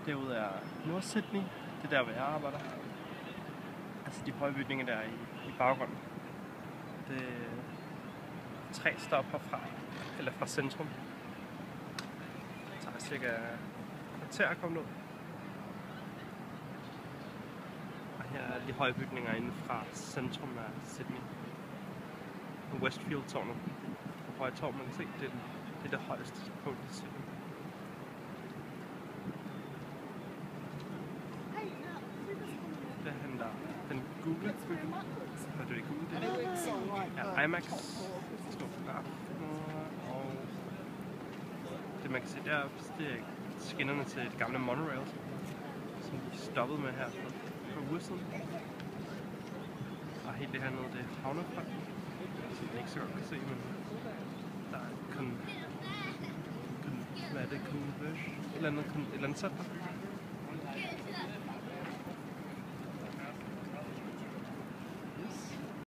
Derude er Nordsydney. Det er der, hvor jeg arbejder. Altså de høje bygninger der i baggrunden. Det er 3 stop herfra, eller fra centrum. Det tager cirka et kvarter at komme ned. Og her er de høje bygninger inde fra centrum af Sydney. Westfield-tårnet. På høje tårn, man kan se, det er det højeste punkt i Sydney. Det er han der. Den Google. Hvad er det Google? Ja, IMAX. Stor fotograf. Og det man kan se deroppe, det er skinnerne til det gamle monorail, som de stoppede med her for uger siden. Og helt det her nede, det er havnefronten, som jeg ikke så godt kan se, men der er hvad er det? Et eller andet center.